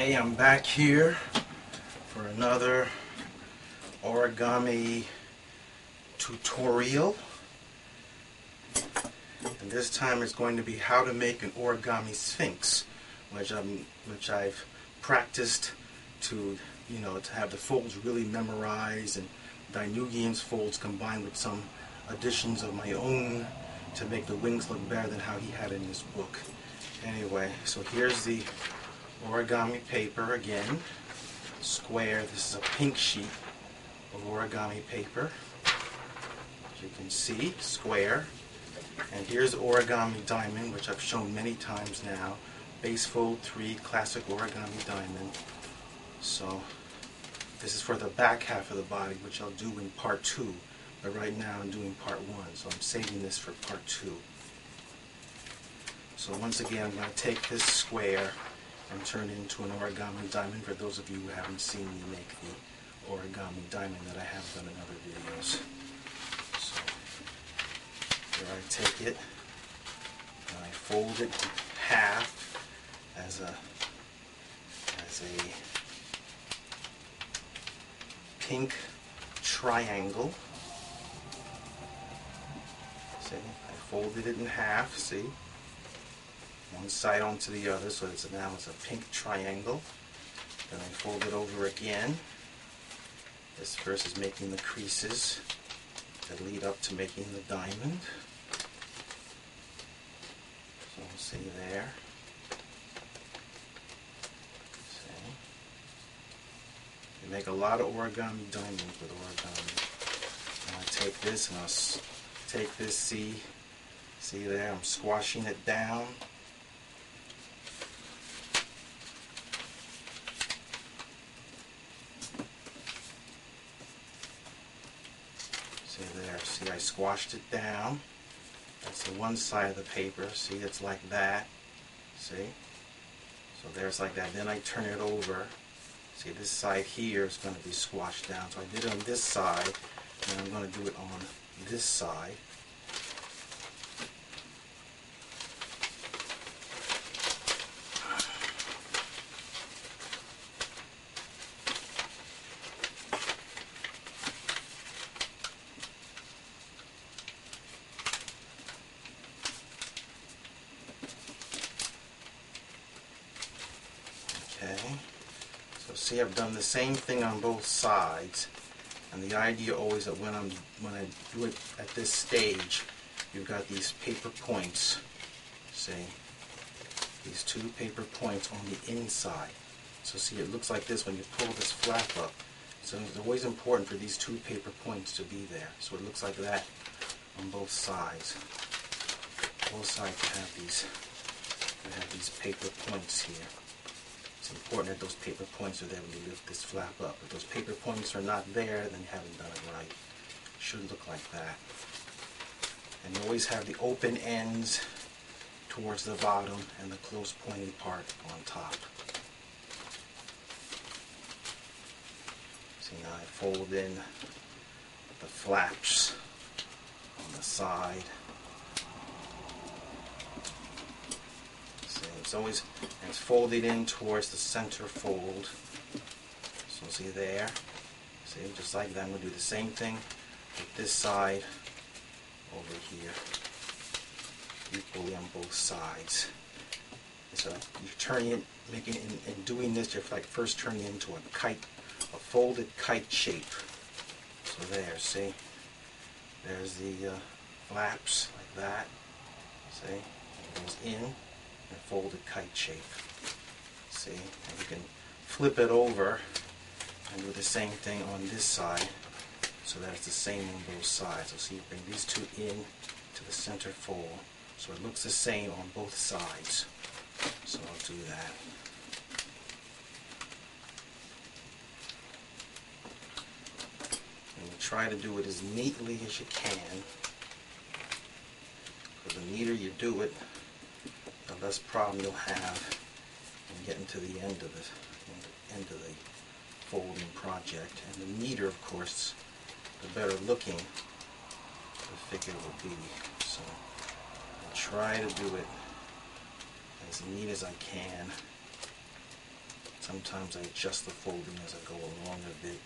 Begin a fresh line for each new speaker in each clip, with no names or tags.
Okay, I'm back here for another origami tutorial, and this time it's going to be how to make an origami sphinx, which I've practiced to have the folds really memorized, and Danugian's folds combined with some additions of my own to make the wings look better than how he had in his book. Anyway, so here's the origami paper again, square. This is a pink sheet of origami paper, as you can see, square. And here's origami diamond, which I've shown many times now, base fold 3 classic origami diamond. So this is for the back half of the body, which I'll do in part 2, but right now I'm doing part 1, so I'm saving this for part 2. So once again, I'm going to take this square and turn it into an origami diamond, for those of you who haven't seen me make the origami diamond that I have done in other videos. So here I take it and I fold it in half as a pink triangle. See, I folded it in half, see? One side onto the other, so now it's a pink triangle. Then I fold it over again. This first is making the creases that lead up to making the diamond. So see there. See? You make a lot of origami diamonds with origami. And I take this and I'll take this, see there, I'm squashing it down. See, I squashed it down. That's the one side of the paper. See, it's like that. See? So there's like that. Then I turn it over. See, this side here is going to be squashed down. So I did it on this side, and I'm going to do it on this side. Okay, so see, I've done the same thing on both sides, and the idea always that when I do it at this stage, you've got these paper points. See, these 2 paper points on the inside. So see, it looks like this when you pull this flap up. So it's always important for these 2 paper points to be there. So it looks like that on both sides. Both sides have these paper points here. It's important that those paper points are there when you lift this flap up. If those paper points are not there, then you haven't done it right. It should look like that. And you always have the open ends towards the bottom and the close pointy part on top. See, now I fold in the flaps on the side. It's folded in towards the center fold. So see there, see, just like that. I'm going to do the same thing with this side over here, equally on both sides. So you're turning it, in doing this, you're like first turning it into a kite, a folded kite shape. So there, see, there's the flaps like that. See, it goes in. A folded kite shape. See, and you can flip it over and do the same thing on this side, so that it's the same on both sides. So see, you bring these 2 in to the center fold, so it looks the same on both sides. So I'll do that. And you try to do it as neatly as you can, because the neater you do it, the less problem you'll have in getting to the end of the folding project. And the neater, of course, the better looking the figure will be. So I try to do it as neat as I can. Sometimes I adjust the folding as I go along a bit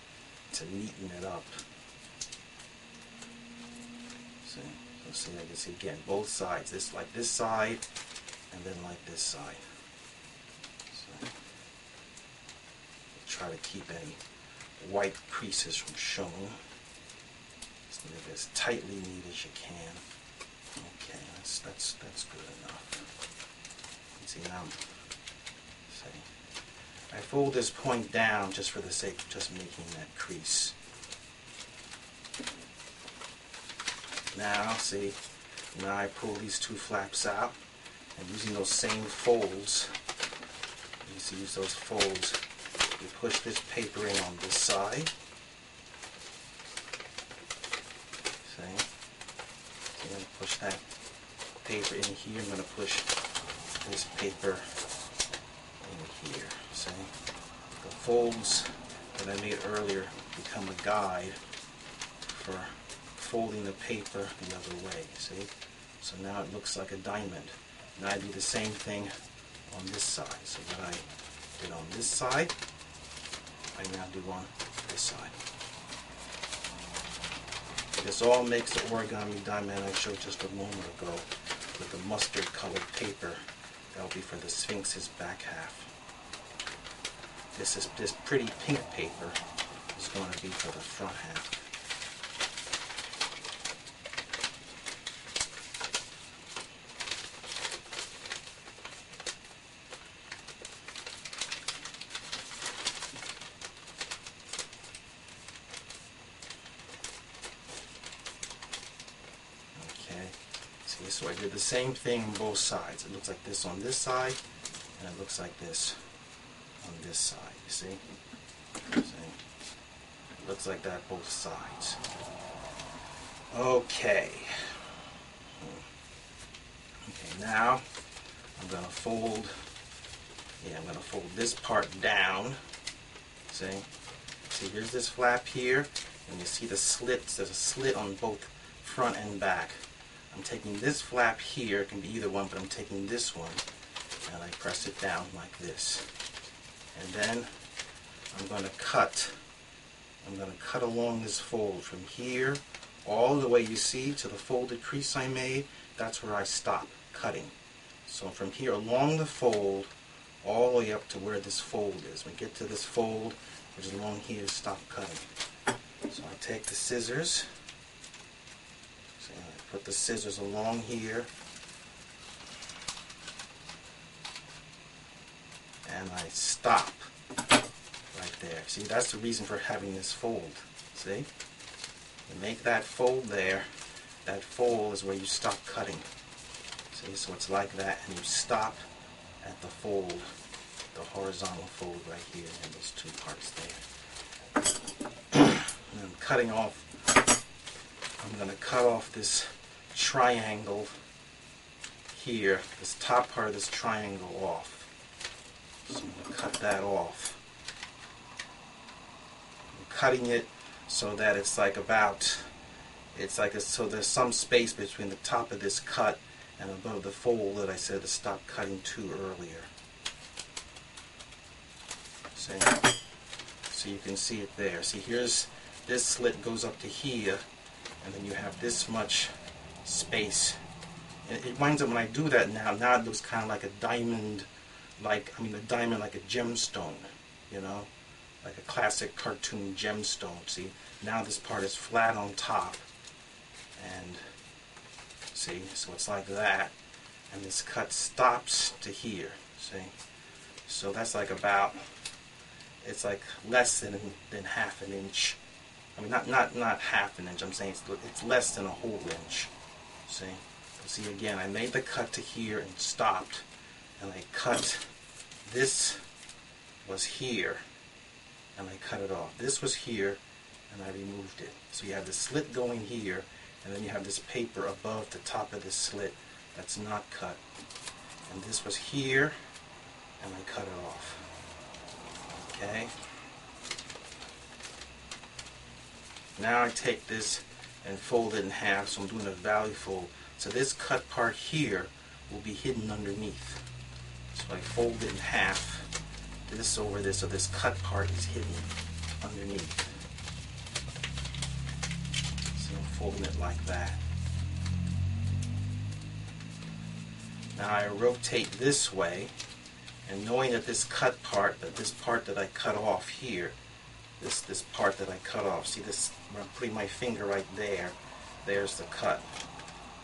to neaten it up. See, so see, I can see again both sides. This like this side, and then like this side. So try to keep any white creases from showing. Just make it as tightly neat as you can. Okay, that's good enough. See now, see, I fold this point down just for the sake of just making that crease. Now, see, now I pull these two flaps out, and using those same folds, you see, use those folds, you push this paper in on this side. See? So I'm going to push that paper in here. I'm going to push this paper in here. See? The folds that I made earlier become a guide for folding the paper the other way. See? So now it looks like a diamond. Now I do the same thing on this side. So what I did on this side, I now do on this side. This all makes the origami diamond I showed just a moment ago with the mustard colored paper. That will be for the Sphinx's back half. This pretty pink paper is going to be for the front half. So I did the same thing on both sides. It looks like this on this side, and it looks like this on this side. You see? It looks like that both sides. Okay. Okay, now I'm going to fold. Yeah, I'm going to fold this part down. See? See, here's this flap here, and you see the slits. There's a slit on both front and back. I'm taking this flap here, it can be either one, but I'm taking this one and I press it down like this. And then I'm going to cut along this fold from here all the way, you see, to the folded crease I made. That's where I stop cutting. So from here along the fold all the way up to where this fold is. When we get to this fold, which is along here, stop cutting. So I take the scissors. Put the scissors along here, and I stop right there. See, that's the reason for having this fold. See? You make that fold there. That fold is where you stop cutting. See, so it's like that, and you stop at the fold, the horizontal fold right here, and those two parts there. And I'm cutting off. I'm going to cut off this triangle here, this top part of this triangle off. So I'm going to cut that off. I'm cutting it so that it's like so there's some space between the top of this cut and above the fold that I said to stop cutting to earlier. See? So you can see it there. See, here's this slit goes up to here, and then you have this much space. And it winds up, when I do that now it looks kind of like a diamond, a diamond like a gemstone, you know, like a classic cartoon gemstone. See, now this part is flat on top, and see, so it's like that, and this cut stops to here. See, so that's like about, it's like less than half an inch. I mean, not half an inch. I'm saying it's less than a whole inch. See, again, I made the cut to here and stopped, and I cut. This was here, and I cut it off. This was here, and I removed it. So you have the slit going here, and then you have this paper above the top of this slit that's not cut. And this was here, and I cut it off. Okay. Now I take this and fold it in half, so I'm doing a valley fold. So this cut part here will be hidden underneath. So I fold it in half, this over this, so this cut part is hidden underneath. So I'm folding it like that. Now I rotate this way, and knowing that this cut part, that this part that I cut off here, this part that I cut off, see this, I'm putting my finger right there, there's the cut.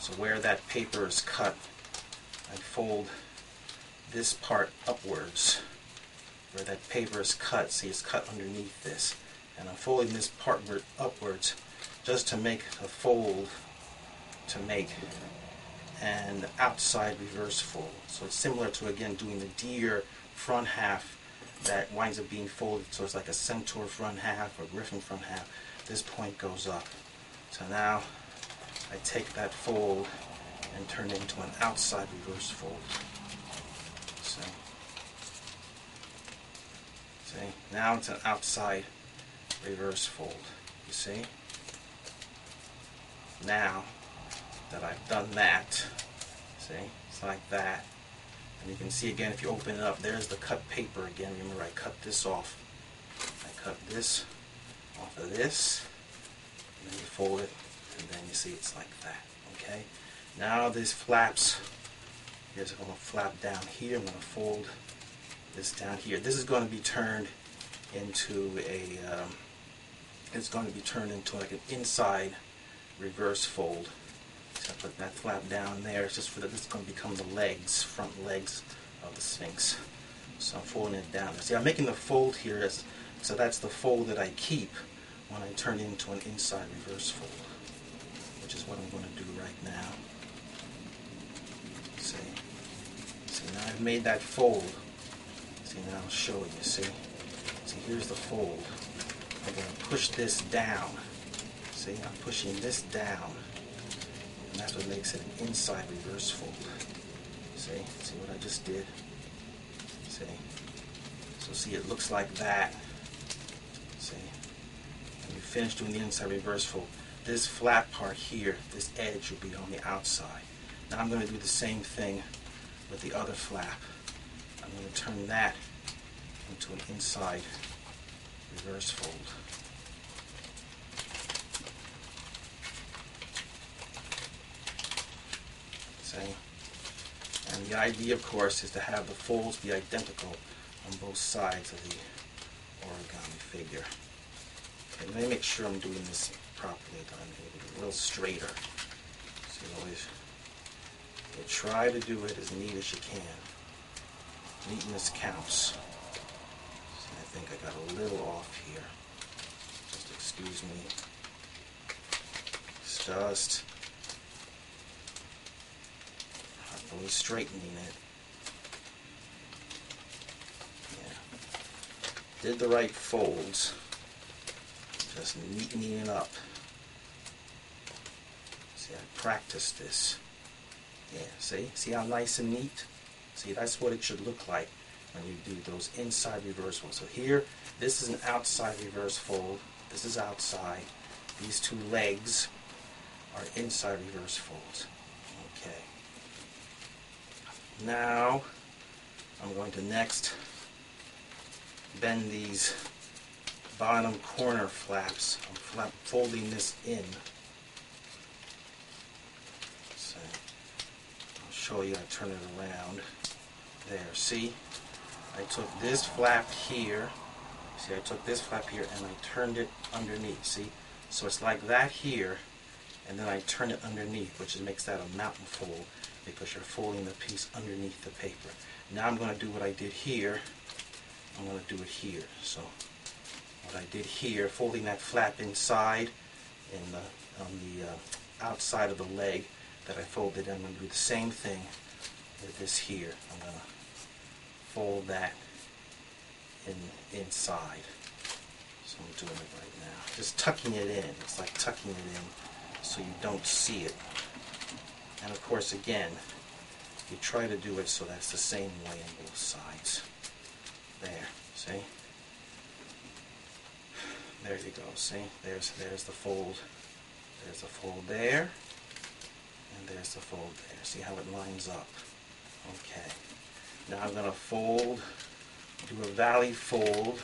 So where that paper is cut, I fold this part upwards. Where that paper is cut, see it's cut underneath this. And I'm folding this part upwards just to make a fold to make an outside reverse fold. So it's similar to, again, doing the deer front half that winds up being folded, so it's like a centaur front half or griffin front half. This point goes up. So now I take that fold and turn it into an outside reverse fold. See, now it's an outside reverse fold. You see? Now that I've done that, see, it's like that. And you can see again, if you open it up, there's the cut paper again. Remember, I cut this off. I cut this off of this, and then you fold it, and then you see it's like that. Okay? Now this flaps. Here's going to flap down here. I'm going to fold this down here. This is going to be turned into a. It's going to be turned into like an inside reverse fold. So I put that flap down there. It's just for that. This is going to become the legs, front legs of the Sphinx. So I'm folding it down. See, I'm making the fold here, so that's the fold that I keep when I turn it into an inside reverse fold, which is what I'm going to do right now. See, now I've made that fold. See, now I'll show you. See, here's the fold. I'm going to push this down. See, I'm pushing this down. And that's what makes it an inside reverse fold. See what I just did? See? So see, it looks like that. See? When you finish doing the inside reverse fold, this flat part here, this edge will be on the outside. Now I'm going to do the same thing with the other flap. I'm going to turn that into an inside reverse fold. See? And the idea, of course, is to have the folds be identical on both sides of the origami figure. Okay, let me make sure I'm doing this properly done. A little straighter. So you try to do it as neat as you can. Neatness counts. So I think I got a little off here. Just excuse me. It's just properly straightening it. Yeah. Did the right folds. Just neatening it up. See, I practiced this. Yeah, see how nice and neat? See, that's what it should look like when you do those inside reverse folds. So here, this is an outside reverse fold. This is outside. These two legs are inside reverse folds. Okay. Now, I'm going to next bend these bottom corner flaps. I'm folding this in. So, I'll show you. I turn it around. There, see? I took this flap here. See, I took this flap here and I turned it underneath. See? So it's like that here, and then I turn it underneath, which makes that a mountain fold because you're folding the piece underneath the paper. Now I'm going to do what I did here. I'm going to do it here. So what I did here, folding that flap inside on the outside of the leg that I folded in, I'm going to do the same thing with this here. I'm going to fold that inside. So I'm doing it right now. Just tucking it in. It's like tucking it in so you don't see it. And of course, again, you try to do it so that's the same way on both sides. There, see? There you go, see? There's the fold. There's the fold there. And there's the fold there. See how it lines up? Okay. Now I'm going to fold do a valley fold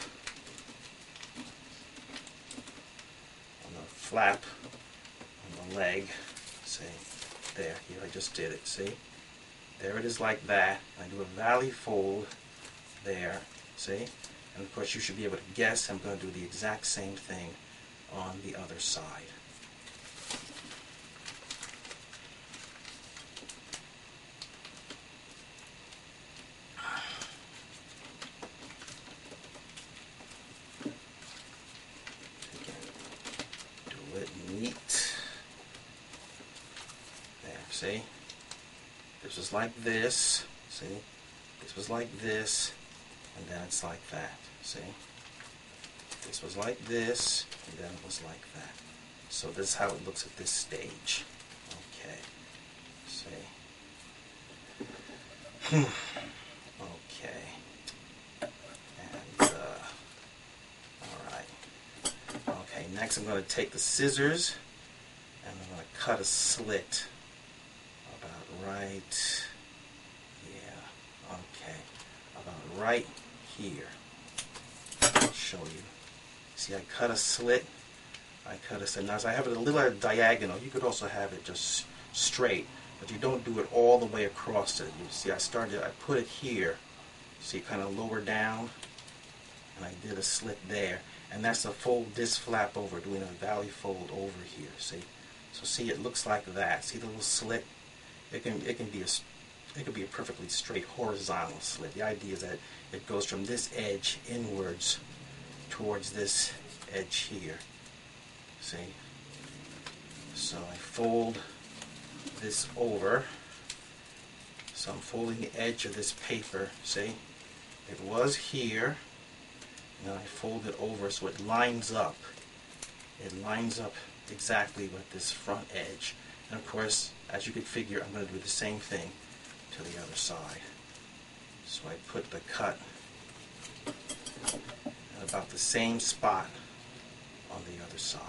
on the flap on the leg. See, there, here I just did it, see? There it is like that. I do a valley fold there, see? And of course you should be able to guess I'm going to do the exact same thing on the other side. Do it neat. There, see? This was like this, see? This was like this, and then it's like that, see? This was like this, and then it was like that. So this is how it looks at this stage. Okay, see? Okay. And, alright. Okay, next I'm going to take the scissors, and I'm going to cut a slit about right, yeah, okay, about right here. I'll show you. See, I cut a slit. I cut a slit. Now, as I have it a little diagonal, you could also have it just straight, but you don't do it all the way across it. You see, I put it here. See, kind of lower down, and I did a slit there, and that's to fold this flap over, doing a valley fold over here. See, so see, it looks like that. See the little slit? It can be a perfectly straight horizontal slit. The idea is that it goes from this edge inwards towards this edge here. See? So I fold this over. So I'm folding the edge of this paper. See? It was here. Now I fold it over so it lines up. It lines up exactly with this front edge. And of course, as you could figure, I'm going to do the same thing to the other side. So I put the cut at about the same spot on the other side.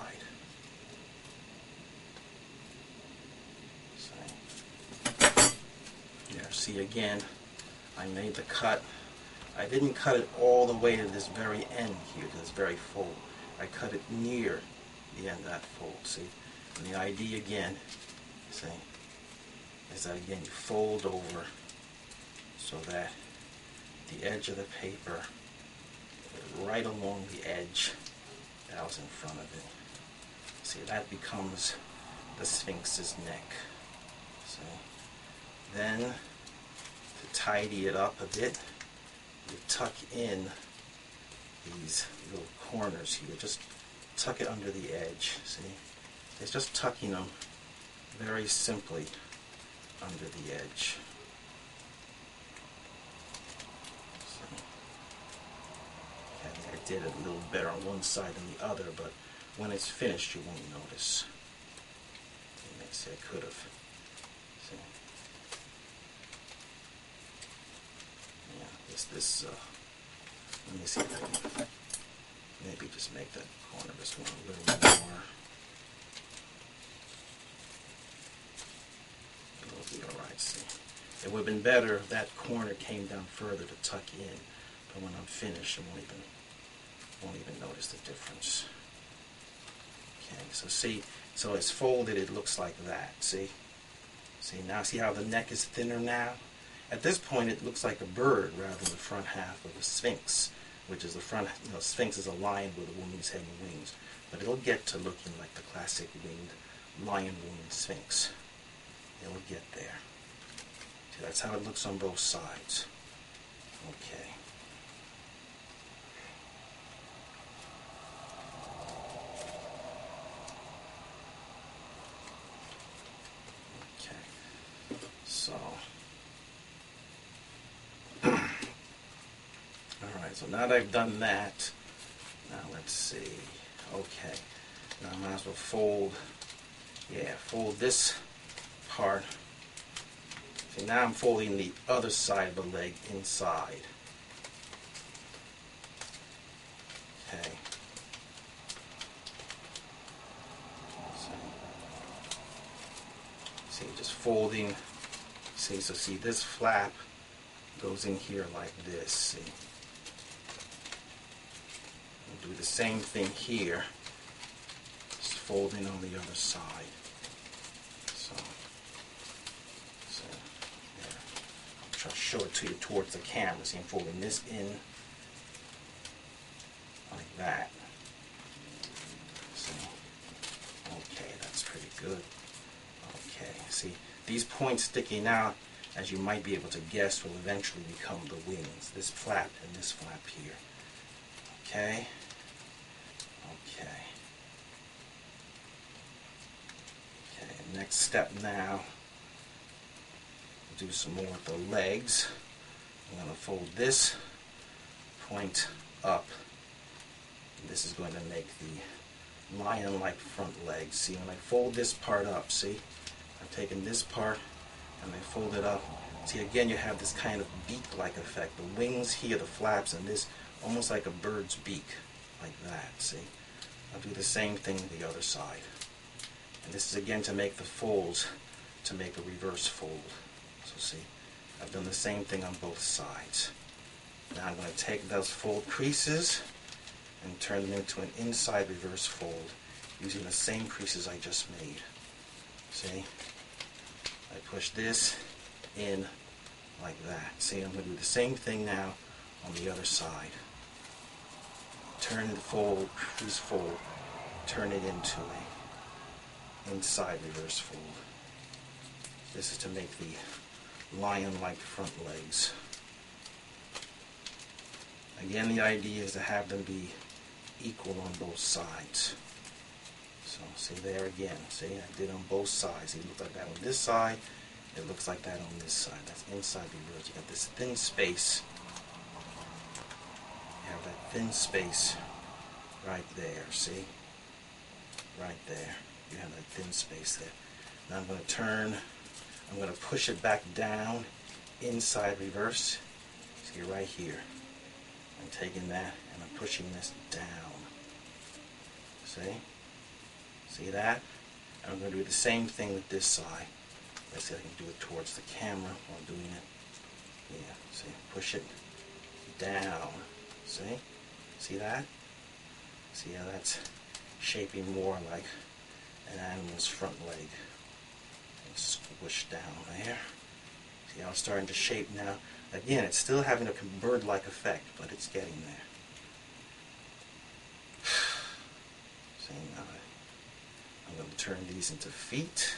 There, see again, I made the cut. I didn't cut it all the way to this very end here, to this very fold. I cut it near the end of that fold, see? And the idea again, see, is that again you fold over so that the edge of the paper is right along the edge that was in front of it. See, that becomes the Sphinx's neck. See? Then, to tidy it up a bit, you tuck in these little corners here. Just tuck it under the edge, see? It's just tucking them very simply under the edge. See? Okay, I did it a little better on one side than the other, but when it's finished you won't notice. You may say I could have. See? Yeah, let me see if I can maybe just make that corner of this one a little more. It'll be alright, see. It would have been better if that corner came down further to tuck in, but when I'm finished, I won't even notice the difference. Okay, so see, so it's folded, it looks like that, see? See, now see how the neck is thinner now? At this point, it looks like a bird rather than the front half of a sphinx, which is the front, sphinx is a lion with a woman's head and wings, but it'll get to looking like the classic winged, lion-winged sphinx. It'll get there. See, that's how it looks on both sides. Okay. Okay. So. Alright, so now that I've done that, now let's see. Okay. Now I might as well fold this part. See, now I'm folding the other side of the leg inside. Okay. See, just folding. See, so see this flap goes in here like this, see. do the same thing here. Just folding on the other side. So there. I'll try to show it to you towards the camera. See, I'm folding this in like that. See? Okay, that's pretty good. Okay, see, these points sticking out, as you might be able to guess, will eventually become the wings. This flap and this flap here. Okay. Okay. Okay, next step now, do some more with the legs. I'm going to fold this point up. And this is going to make the lion-like front legs. See, when I fold this part up, see, I'm taking this part and I fold it up. See, again, you have this kind of beak-like effect. The wings here, the flaps, and this almost like a bird's beak, like that, see? I'll do the same thing with the other side. And this is again to make the folds, to make a reverse fold. So see, I've done the same thing on both sides. Now I'm going to take those fold creases and turn them into an inside reverse fold using the same creases I just made. See? I push this in like that. See, I'm going to do the same thing now on the other side. Turn the fold, crease fold, turn it into a inside reverse fold. This is to make the lion-like front legs. Again, the idea is to have them be equal on both sides. So see there again, see, I did on both sides. It looks like that on this side, it looks like that on this side. That's inside reverse. You got this thin space. You have that thin space right there, see? Right there. You have that thin space there. Now I'm going to turn, I'm going to push it back down, inside reverse. See, right here. I'm taking that and I'm pushing this down. See? See that? And I'm going to do the same thing with this side. Let's see if I can do it towards the camera while doing it. Yeah, see? Push it down. See? See that? See how that's shaping more like an animal's front leg. And squish down there. See how it's starting to shape now? Again, it's still having a bird-like effect, but it's getting there. See, now I'm going to turn these into feet.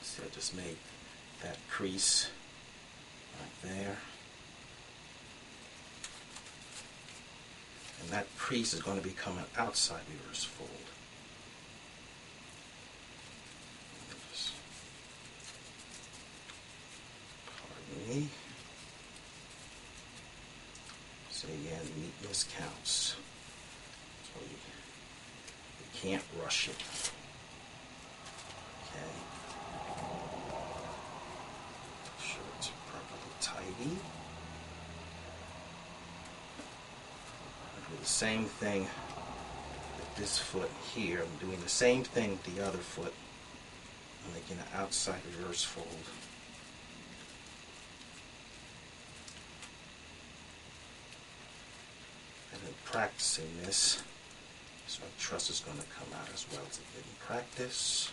See, I just made that crease right there. And that crease is going to become an outside reverse fold. Just, pardon me. So again, neatness counts. So you can't rush it. Okay. Make sure it's properly tidy. Do the same thing with this foot here. I'm doing the same thing with the other foot. I'm making an outside reverse fold. I've been practicing this, so my truss is going to come out as well as I did in practice.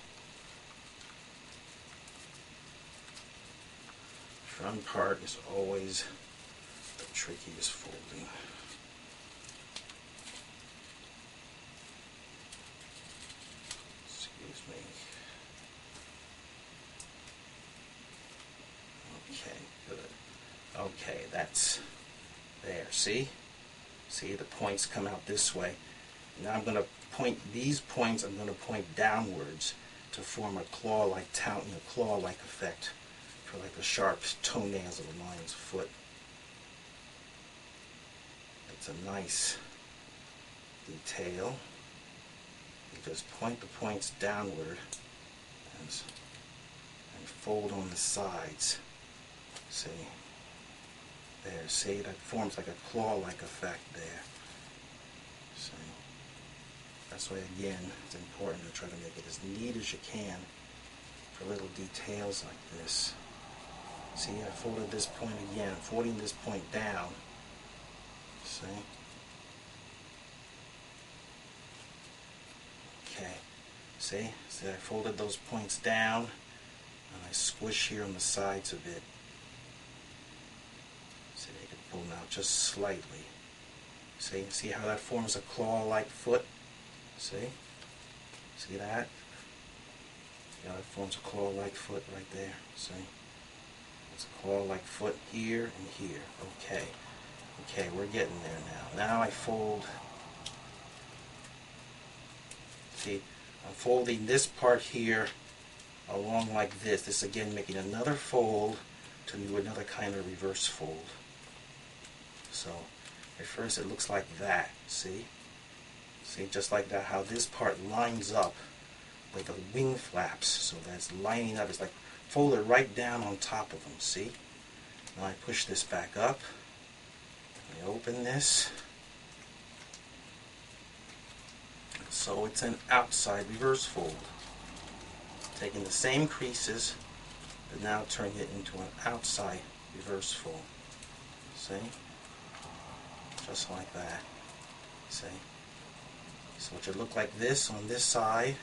Front part is always the trickiest folding. Okay, good. Okay, that's there. See? See, the points come out this way. Now I'm going to point these points, I'm going to point downwards to form a claw-like claw-like effect for like the sharp toenails of a lion's foot. It's a nice detail. You just point the points downward and fold on the sides. See? There, see? That forms like a claw-like effect there. See? That's why, again, it's important to try to make it as neat as you can for little details like this. See, I folded this point again, folding this point down. See? See, I folded those points down, and I squish here on the sides a bit. See, they can pull out just slightly. See how that forms a claw-like foot? See that? Yeah, that forms a claw-like foot right there. See? It's a claw-like foot here and here. Okay. Okay, we're getting there now. Now I fold. See, I'm folding this part here along like this. This again making another fold to do another kind of reverse fold. So at first it looks like that. See? See, just like that, how this part lines up with the wing flaps. So that's lining up. It's like folded right down on top of them. See? Now I push this back up. I open this. So it's an outside reverse fold. Taking the same creases, but now turning it into an outside reverse fold. See? Just like that. See? So it should look like this on this side,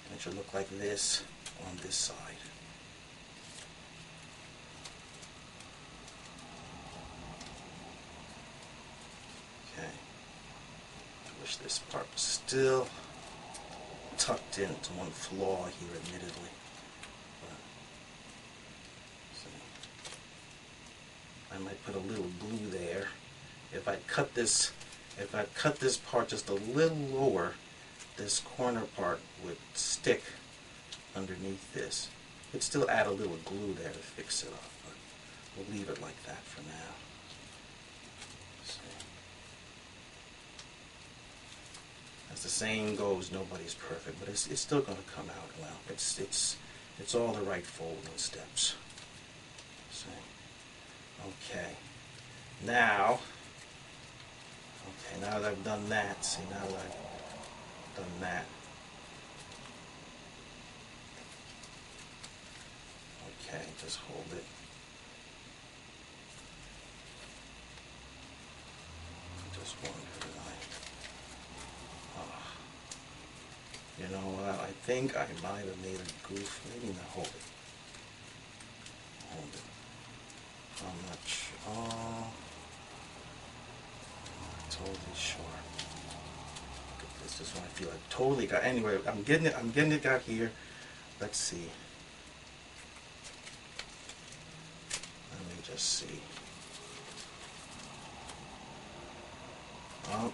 and it should look like this on this side. Okay. I wish this part was still tucked into one flaw here, admittedly. But, see. I might put a little glue there. If I cut this part just a little lower, this corner part would stick underneath this. We'd still add a little glue there to fix it up, but we'll leave it like that for now. See. As the saying goes, nobody's perfect, but it's still going to come out well. It's all the right fold and steps. See. Okay. Now that I've done that, see, now that I've done that, okay, just hold it. Just wonder, you know what, I think I might have made a goof. Maybe not. Hold it. Hold it. I'm not sure. Totally sure. Look at this. This one I feel like totally got. Anyway, I'm getting it out here. Let's see. Let me just see.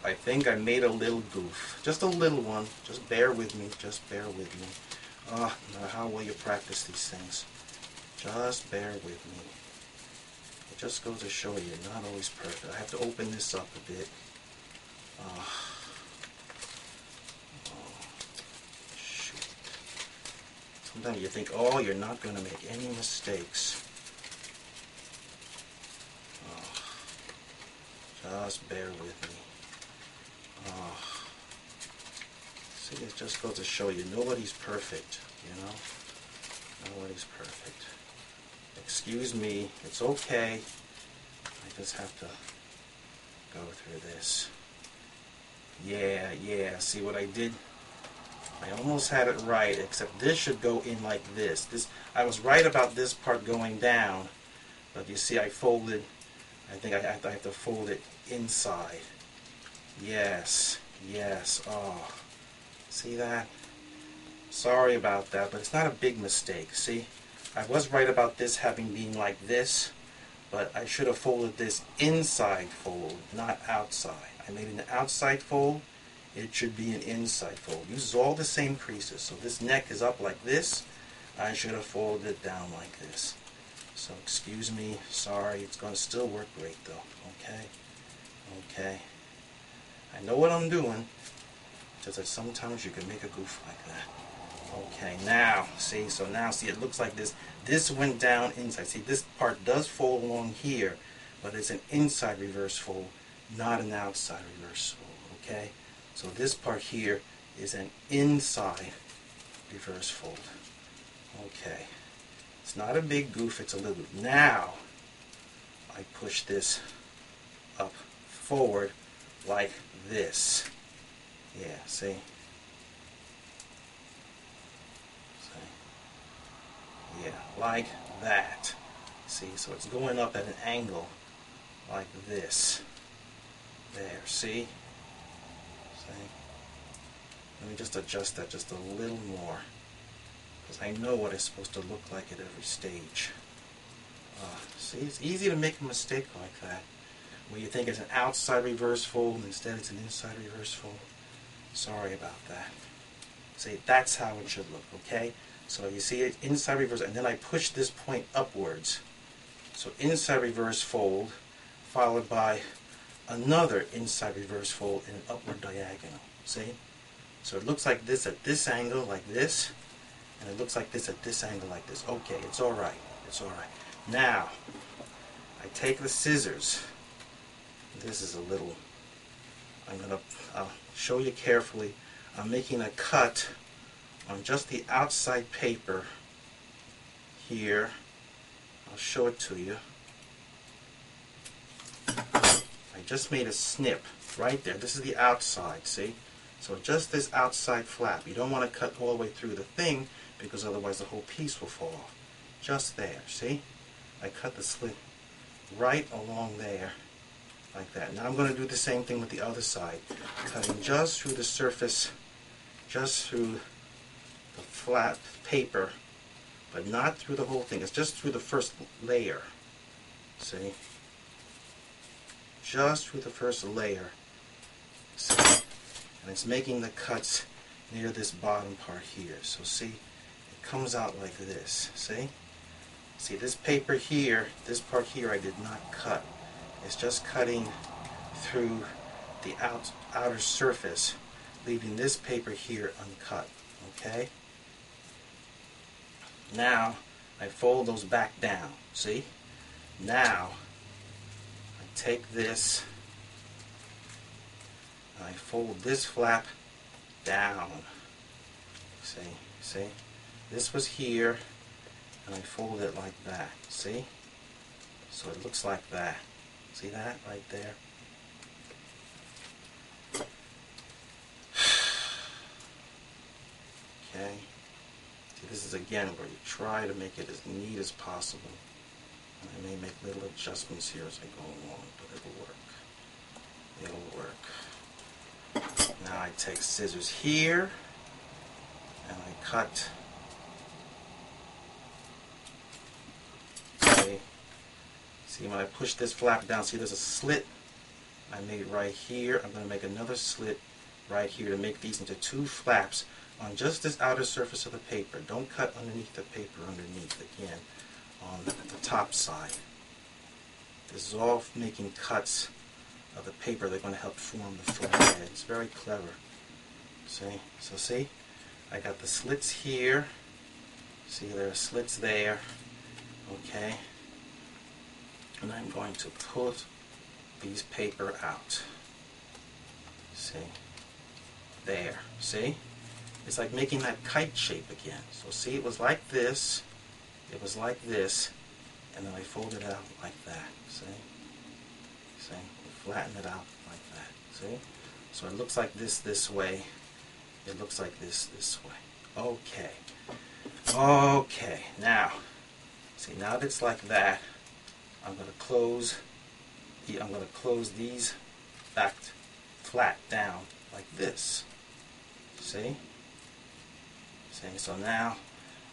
I think I made a little goof. Just a little one. Just bear with me. Just bear with me. No matter how well you practice these things, just bear with me. It just goes to show you, you're not always perfect. I have to open this up a bit. Shoot. Sometimes you think, oh, you're not going to make any mistakes. Just bear with me. See, it just goes to show you, nobody's perfect, you know? Nobody's perfect. Excuse me, it's okay. I just have to go through this. Yeah, see what I did? I almost had it right, except this should go in like this. I was right about this part going down, but you see I folded, I think I have to fold it inside. Yes, oh, see that? Sorry about that, but it's not a big mistake, see? I was right about this having been like this, but I should have folded this inside fold, not outside. I made an outside fold, it should be an inside fold. Uses all the same creases, so this neck is up like this, I should have folded it down like this. So excuse me, sorry, it's going to still work great though, okay? I know what I'm doing, just that sometimes you can make a goof like that. Okay, now, see, it looks like this. This went down inside. See, this part does fold along here, but it's an inside reverse fold, not an outside reverse fold, okay? So this part here is an inside reverse fold. Okay. It's not a big goof, it's a little goof. Now, I push this up forward like this. Yeah, see? Yeah, like that. See, so it's going up at an angle like this. There, see? See? Let me just adjust that just a little more, because I know what it's supposed to look like at every stage. See, it's easy to make a mistake like that, where you think it's an outside reverse fold, instead it's an inside reverse fold. Sorry about that. See, that's how it should look, okay? So you see it inside reverse, and then I push this point upwards. So inside reverse fold, followed by another inside reverse fold in an upward diagonal. See? So it looks like this at this angle, like this, and it looks like this at this angle, like this. Okay, it's all right. It's all right. Now, I take the scissors. This is a little, I'll show you carefully. I'm making a cut on just the outside paper here. I'll show it to you. I just made a snip right there. This is the outside, see? So just this outside flap. You don't want to cut all the way through the thing, because otherwise the whole piece will fall off. Just there, see? I cut the slit right along there, like that. Now I'm going to do the same thing with the other side, cutting just through the surface, just through the flat paper, but not through the whole thing. It's just through the first layer, see? Just through the first layer, see? And it's making the cuts near this bottom part here. So see, it comes out like this, see? See, this paper here, this part here I did not cut. It's just cutting through the outer surface, leaving this paper here uncut, okay? Now, I fold those back down, see? Now, I take this, and I fold this flap down, see? This was here, and I fold it like that, see? So it looks like that. See that right there? Okay. See, this is again where you try to make it as neat as possible. And I may make little adjustments here as I go along, but it'll work. It'll work. Now I take scissors here, and I cut. See, when I push this flap down, see there's a slit I made right here. I'm going to make another slit right here to make these into two flaps on just this outer surface of the paper. Don't cut underneath the paper underneath, again, on the top side. This is all making cuts of the paper. They're going to help form the forehead. It's very clever. See? So see? I got the slits here. See, there are slits there. Okay? And I'm going to pull these paper out. See? There. See? It's like making that kite shape again. So see, it was like this. It was like this. And then I fold it out like that. See? See? Flatten it out like that. See? So it looks like this way. It looks like this way. Okay. Okay. Now, see, now that it's like that, I'm going to close these back flat down like this. See? See? So now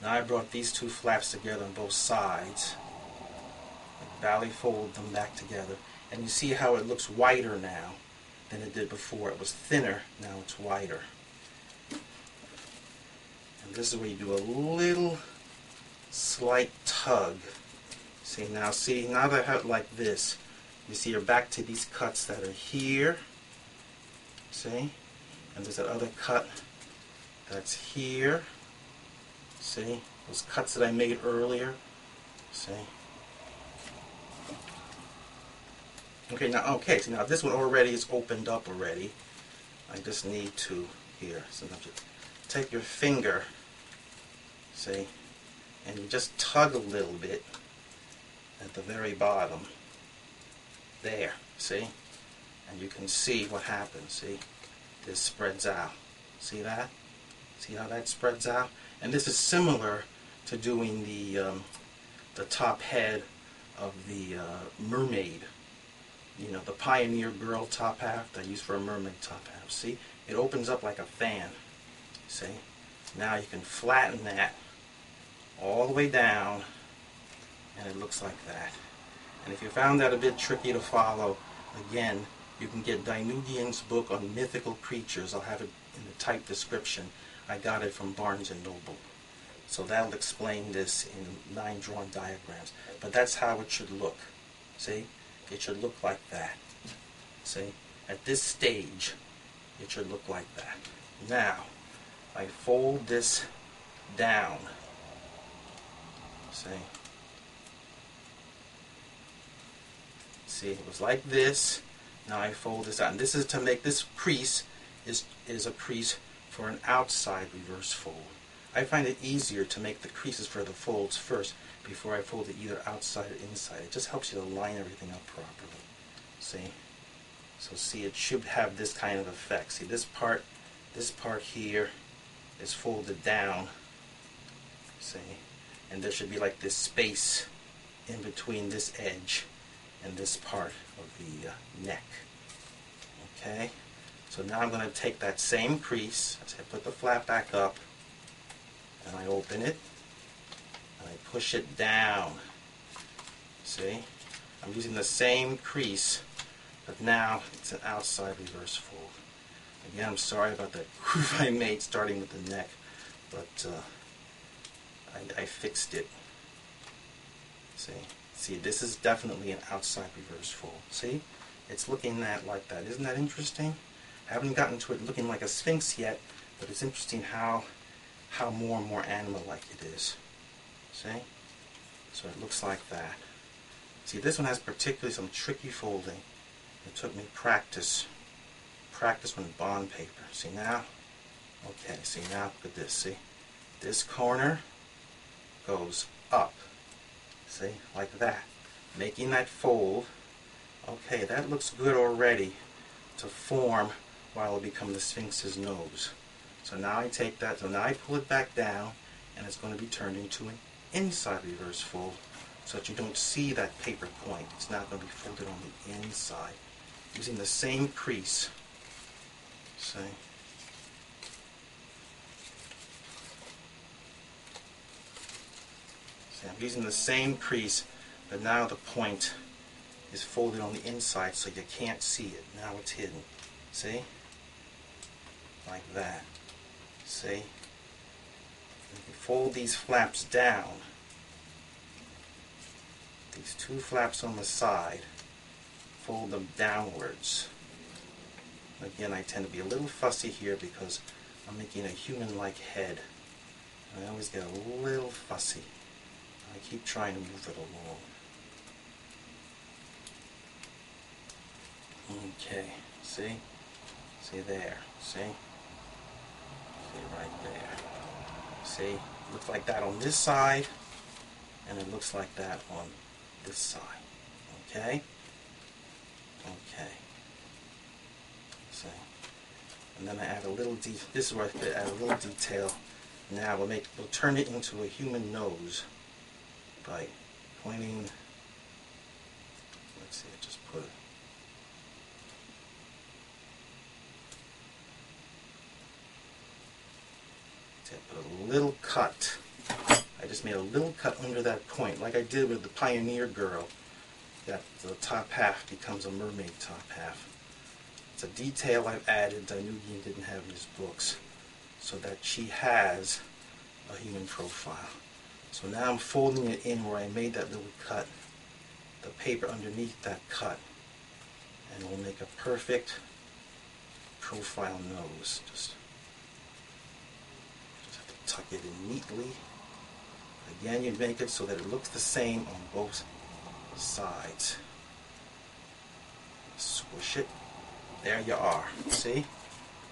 I brought these two flaps together on both sides. I valley fold them back together, and you see how it looks wider now than it did before. It was thinner, now it's wider. And this is where you do a little slight tug. See, now that I have it like this, you see you're back to these cuts that are here. See? And there's that other cut that's here. See? Those cuts that I made earlier. See? Okay, so now this one already is opened up already. I just need to, here, sometimes you take your finger, see, and you just tug a little bit at the very bottom. There, see? And you can see what happens, see? This spreads out. See that? See how that spreads out? And this is similar to doing the top head of the mermaid. You know, the Pioneer Girl top half that I use for a mermaid top half. See, it opens up like a fan. See, now you can flatten that all the way down, and it looks like that. And if you found that a bit tricky to follow, again, you can get Danugian's book on mythical creatures. I'll have it in the typed description. I got it from Barnes & Noble. So that'll explain this in 9 drawn diagrams. But that's how it should look. See? It should look like that. See? At this stage, it should look like that. Now, I fold this down. See? See, it was like this. Now I fold this out. And this is to make this crease is a crease for an outside reverse fold. I find it easier to make the creases for the folds first before I fold it either outside or inside. It just helps you to line everything up properly. See? So see, it should have this kind of effect. See, this part here is folded down. See? And there should be like this space in between this edge and this part of the neck. Okay? So now I'm going to take that same crease, I put the flap back up, and I open it, and I push it down. See? I'm using the same crease, but now it's an outside reverse fold. Again, I'm sorry about that groove I made starting with the neck, but I fixed it. See? See, this is definitely an outside reverse fold. See? It's looking like that. Isn't that interesting? I haven't gotten to it looking like a sphinx yet, but it's interesting how more and more animal-like it is. See? So it looks like that. See, this one has particularly some tricky folding. It took me practice with bond paper. See now? Okay, see now, look at this. See? This corner goes up. See? Like that. Making that fold. Okay, that looks good already to form while it'll become the Sphinx's nose. So now I take that, so now I pull it back down, and it's going to be turned into an inside reverse fold so that you don't see that paper point. It's not going to be folded on the inside. Using the same crease. See? See, I'm using the same crease, but now the point is folded on the inside so you can't see it. Now it's hidden. See? Like that. See? And you fold these flaps down. These 2 flaps on the side. Fold them downwards. Again, I tend to be a little fussy here because I'm making a human-like head. I always get a little fussy. I keep trying to move it along. Okay, see? See there, see? See right there. See? Looks like that on this side, and it looks like that on this side. Okay? Okay. See? And then I add a little this is where I could add a little detail. Now we'll turn it into a human nose by pointing, let's see, I just put it. Put a little cut. I just made a little cut under that point, like I did with the Pioneer Girl. That the top half becomes a mermaid top half. It's a detail I've added Danugian didn't have in his books, so that she has a human profile. So now I'm folding it in where I made that little cut, the paper underneath that cut, and we'll make a perfect profile nose. Just tuck it in neatly. Again, you make it so that it looks the same on both sides. Squish it. There you are. See?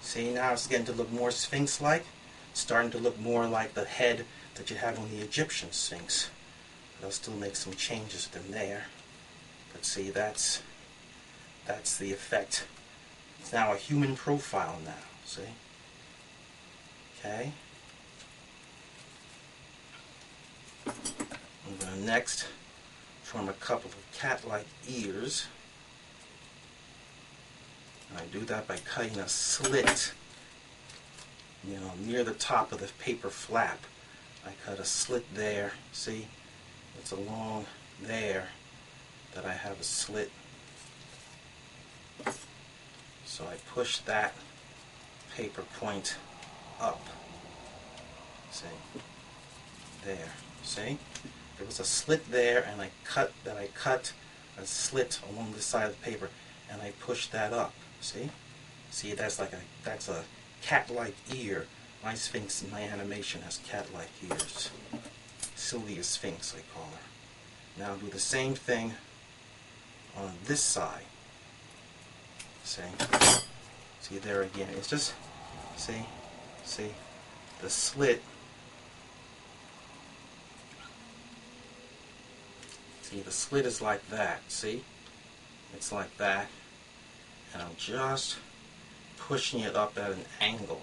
See, now it's getting to look more Sphinx-like. Starting to look more like the head that you have on the Egyptian Sphinx. But I'll still make some changes to them there. But see, that's the effect. It's now a human profile now. See? Okay? next form a couple of cat-like ears. And I do that by cutting a slit, you know, near the top of the paper flap. I cut a slit there. See, it's along there that I have a slit. So I push that paper point up. See, there. See, there was a slit there, and I cut a slit along the side of the paper, and I pushed that up. See, that's a cat-like ear. My Sphinx in my animation has cat-like ears. Sylvia Sphinx, I call her. Now do the same thing on this side. See there again. It's just, see, the slit. See, the slit is like that. See, it's like that, and I'm just pushing it up at an angle.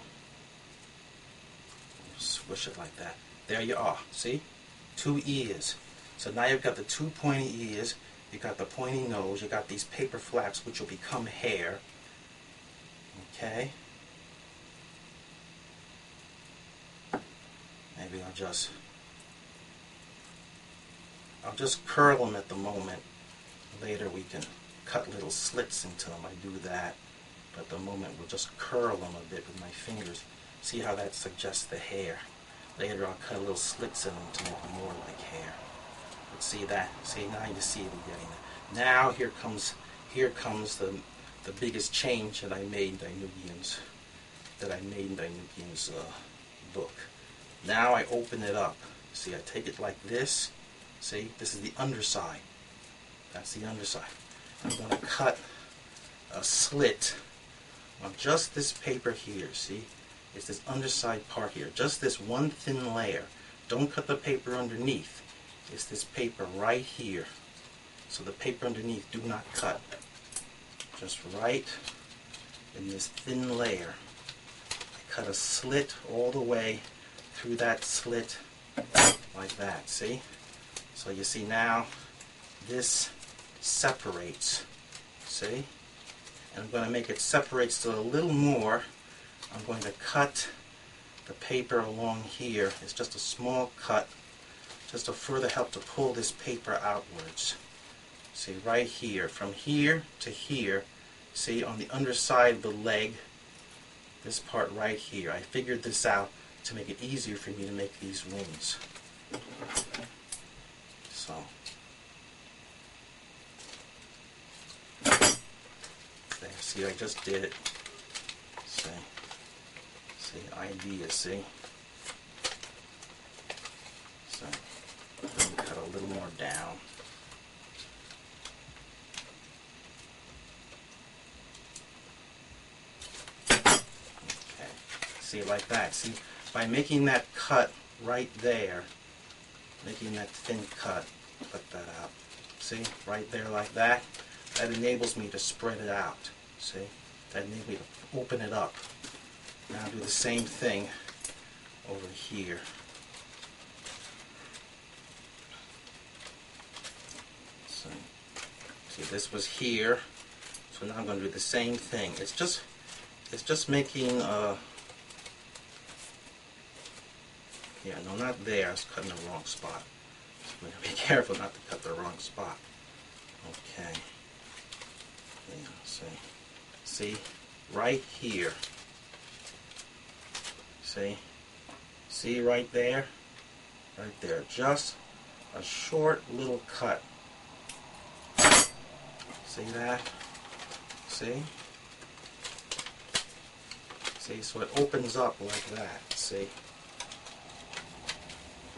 Swish it like that. There you are. See? 2 ears. So now you've got the 2 pointy ears, you've got the pointy nose, you've got these paper flaps which will become hair. Okay? Maybe I'll just curl them at the moment. Later we can cut little slits into them. I do that. But at the moment we'll just curl them a bit with my fingers. See how that suggests the hair. Later I'll cut little slits in them to make them more like hair. But see that? See, now you see it getting it. Now here comes the biggest change that I made in Danubian's book. Now I open it up. See, I take it like this. See, this is the underside. That's the underside. I'm going to cut a slit on just this paper here. See, it's this underside part here. Just this one thin layer. Don't cut the paper underneath. It's this paper right here. So the paper underneath, do not cut. Just right in this thin layer. I cut a slit all the way through that slit like that. See? So you see now this separates. See? And I'm going to make it separate still a little more. I'm going to cut the paper along here. It's just a small cut, just to further help to pull this paper outwards. See, right here, from here to here, see, on the underside of the leg, this part right here. I figured this out to make it easier for me to make these wings. So, there, see, I just did it. See, idea, see? So, let me cut a little more down. Okay, see, like that. See, by making that cut right there, making that thin cut, cut that out. See, right there like that, that enables me to spread it out. See, that enables me to open it up. Now do the same thing over here. So, see, this was here, so now I'm going to do the same thing. It's just making yeah, no, not there. I was cutting the wrong spot. I'm going to be careful not to cut the wrong spot. Okay. Yeah, see, right here. See right there? Right there. Just a short little cut. See that? See? See, so it opens up like that. See?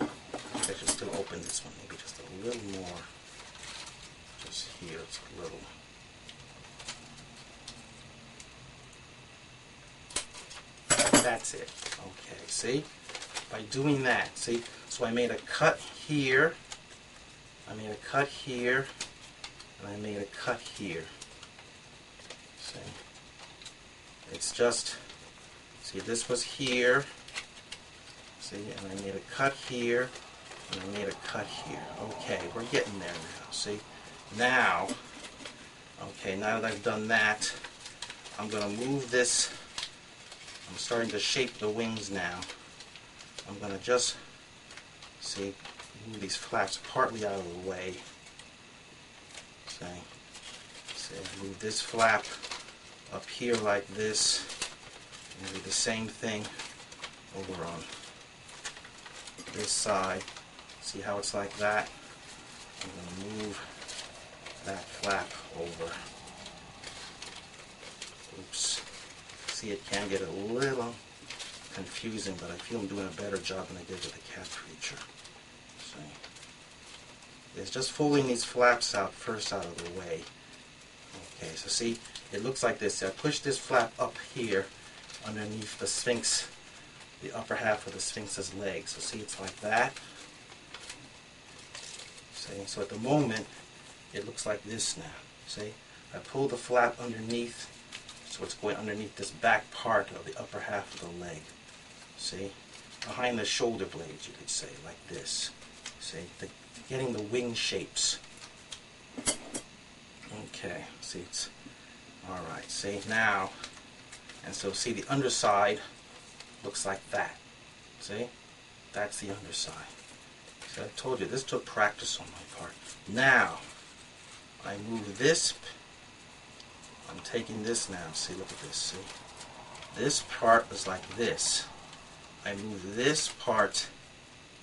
I should still open this one, maybe just a little more. Just here, it's a little. That's it. Okay, see? By doing that, see? So I made a cut here, I made a cut here, and I made a cut here. See? It's just, see, this was here, see, and I made a cut here, And I made a cut here. Okay, we're getting there now. See? Now, okay, now that I've done that, I'm going to move this. I'm starting to shape the wings now. I'm going to just, see, move these flaps partly out of the way. See, move this flap up here like this. And do the same thing over on this side. See how it's like that? I'm going to move that flap over. Oops. See, it can get a little confusing, but I feel I'm doing a better job than I did with the cat creature. See? It's just folding these flaps out first out of the way. Okay, so see, it looks like this. I push this flap up here underneath the Sphinx, the upper half of the Sphinx's legs. So see, it's like that. See, so at the moment, it looks like this now. See, I pull the flap underneath, so it's going underneath this back part of the upper half of the leg. See, behind the shoulder blades, you could say, like this. See, getting the wing shapes. Okay, see, it's all right. See now, and so see the underside looks like that. See, that's the underside. See, I told you this took practice on my part. Now I move this. I'm taking this now. See, look at this. See, this part is like this. I move this part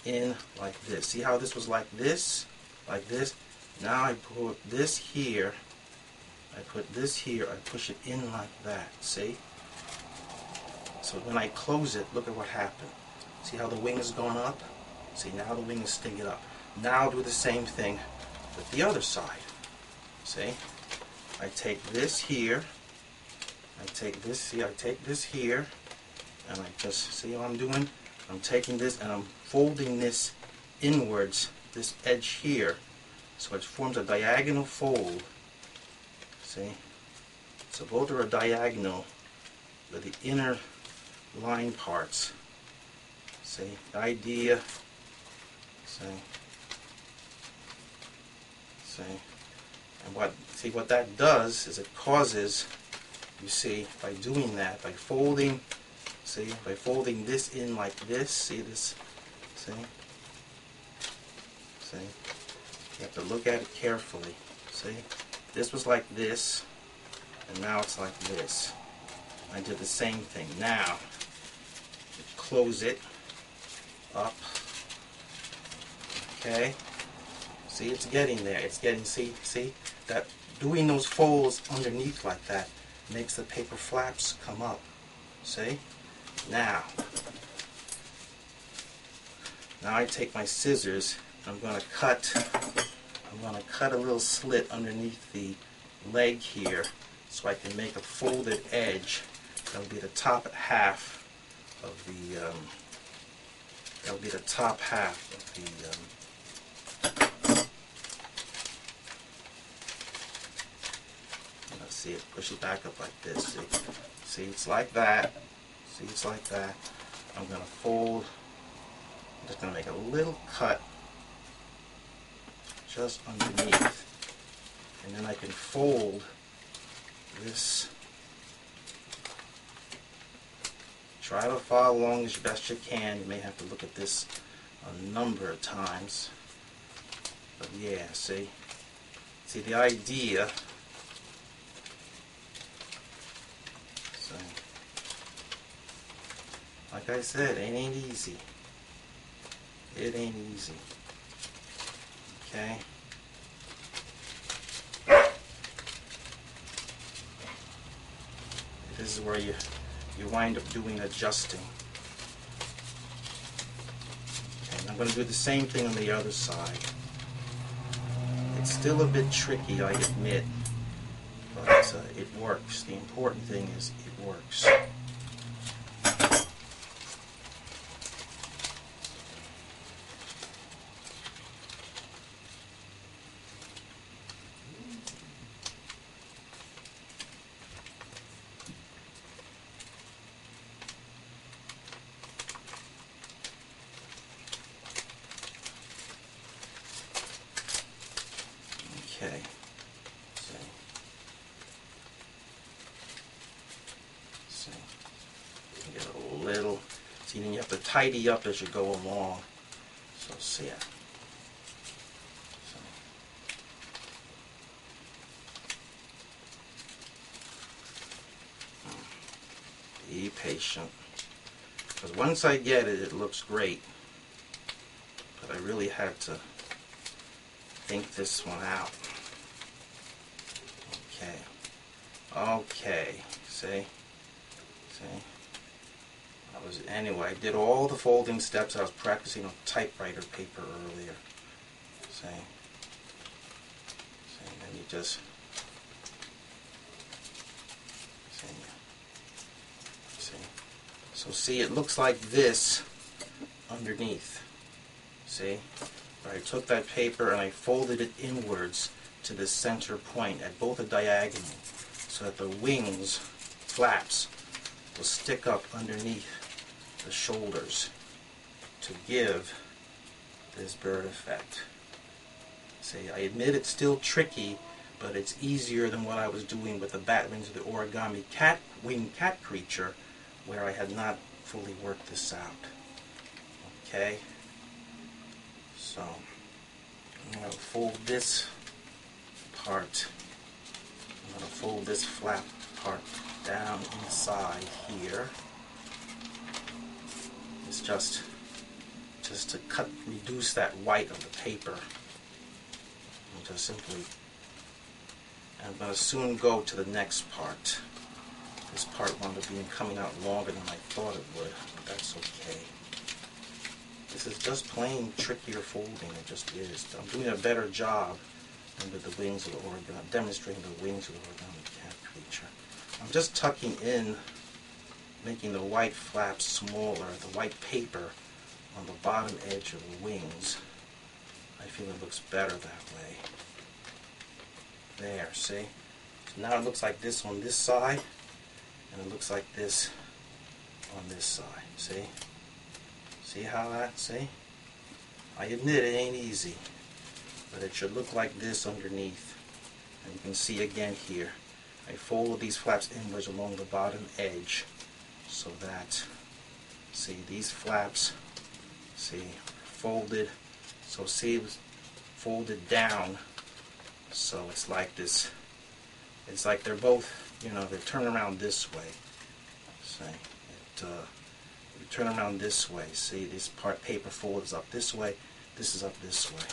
in like this. See how this was like this? Like this? Now I put this here. I put this here. I push it in like that. See? So when I close it, look at what happened. See how the wing is going up? See, now the wing is sticking up. Now I'll do the same thing with the other side. See? I take this here. I take this, see, I take this here. And I just, see what I'm doing? I'm taking this and I'm folding this inwards, this edge here. So it forms a diagonal fold. See? So both are a diagonal with the inner line parts. See? The idea. See? See? And what that does is it causes, you see, by doing that, by folding, see, by folding this in like this, see this, see? See? You have to look at it carefully. See? This was like this, and now it's like this. I did the same thing. Now, close it up. Okay? See, it's getting there. It's getting, see, that doing those folds underneath like that makes the paper flaps come up. See? Now I take my scissors. I'm going to cut a little slit underneath the leg here so I can make a folded edge. That'll be the top half of the let's see it, push it back up like this. See, it's like that. See, it's like that. I'm going to fold. I'm just going to make a little cut just underneath, and then I can fold this. Try to follow along as best you can. You may have to look at this a number of times, but yeah, see the idea. So, like I said, it ain't easy. It ain't easy. Okay. This is where you wind up doing adjusting. Okay, I'm going to do the same thing on the other side. It's still a bit tricky, I admit, but it works. The important thing is it works. have to tidy up as you go along. So see it. Be patient, because once I get it, it looks great. But I really had to think this one out. Okay, see? Anyway, I did all the folding steps. I was practicing on typewriter paper earlier. See? And then you just... So see, it looks like this underneath. See? But I took that paper and I folded it inwards to the center point at both a diagonal, so that the wings, flaps, will stick up underneath the shoulders to give this bird effect. See, I admit it's still tricky, but it's easier than what I was doing with the bat wings of the origami winged cat creature, where I had not fully worked this out. Okay? So, I'm going to fold this part. I'm going to fold this flap part down inside here. It's just to reduce that white of the paper. And just simply, I'm going to soon go to the next part. This part wound up coming out longer than I thought it would, but that's okay. This is just plain trickier folding, it just is. I'm doing a better job than with the wings of the origami, demonstrating the wings of the origami cat creature. I'm just tucking in, making the white flaps smaller, the white paper on the bottom edge of the wings. I feel it looks better that way. There, see? So now it looks like this on this side, and it looks like this on this side. See? See how that, see? I admit it ain't easy, but it should look like this underneath. And you can see again here, I folded these flaps inwards along the bottom edge, so that, see, these flaps, see, folded, so see, it was folded down, so it's like this, it's like they're both, you know, they turn around this way. See, you turn around this way. See, this part paper fold is up this way. This is up this way.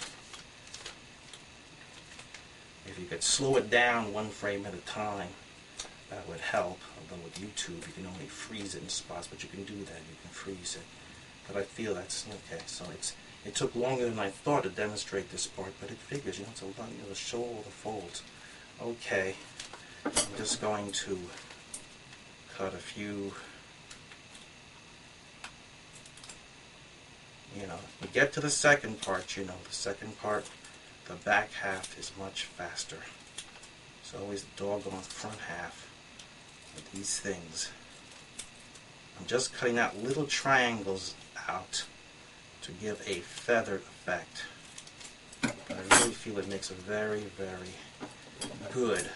If you could slow it down one frame at a time, that would help. Although with YouTube, you can only freeze it in spots, but you can do that. You can freeze it. But I feel that's okay. So it took longer than I thought to demonstrate this part, but it figures. You know, it's a lot. You know, to show all the folds. Okay. I'm just going to cut a few, you know, you get to the second part, you know, the second part, the back half is much faster. It's always the doggone front half of these things. I'm just cutting out little triangles out to give a feathered effect. But I really feel it makes a very, very good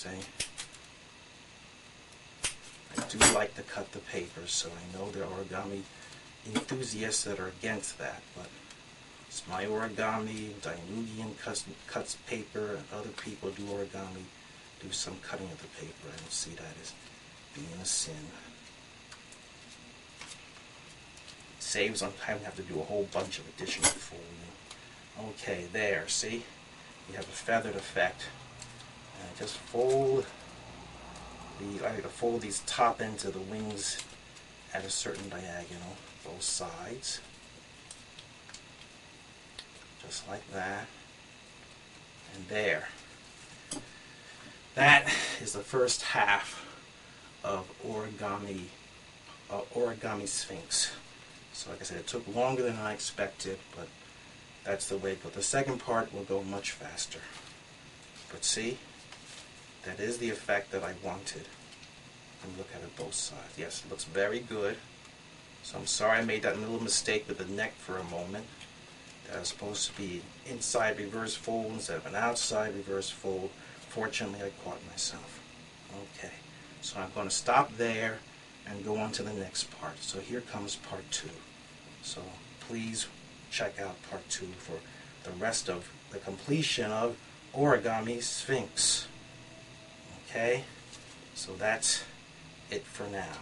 see. I do like to cut the paper, so I know there are origami enthusiasts that are against that, but it's my origami. Danugian cuts paper, and other people do origami, do some cutting of the paper. I don't see that as being a sin. It saves on having to have to do a whole bunch of additional folding. Okay, there, see? You have a feathered effect. And I just fold I like to fold these top ends of the wings at a certain diagonal, both sides. Just like that. And there. That is the first half of Origami Sphinx. So like I said, it took longer than I expected, but that's the way it goes. The second part will go much faster. But see, that is the effect that I wanted. And look at it both sides. Yes, it looks very good. So I'm sorry I made that little mistake with the neck for a moment. That was supposed to be inside reverse fold instead of an outside reverse fold. Fortunately, I caught myself. Okay. So I'm going to stop there and go on to the next part. So here comes part 2. So please check out part 2 for the rest of the completion of Origami Sphinx. Okay? So that's it for now.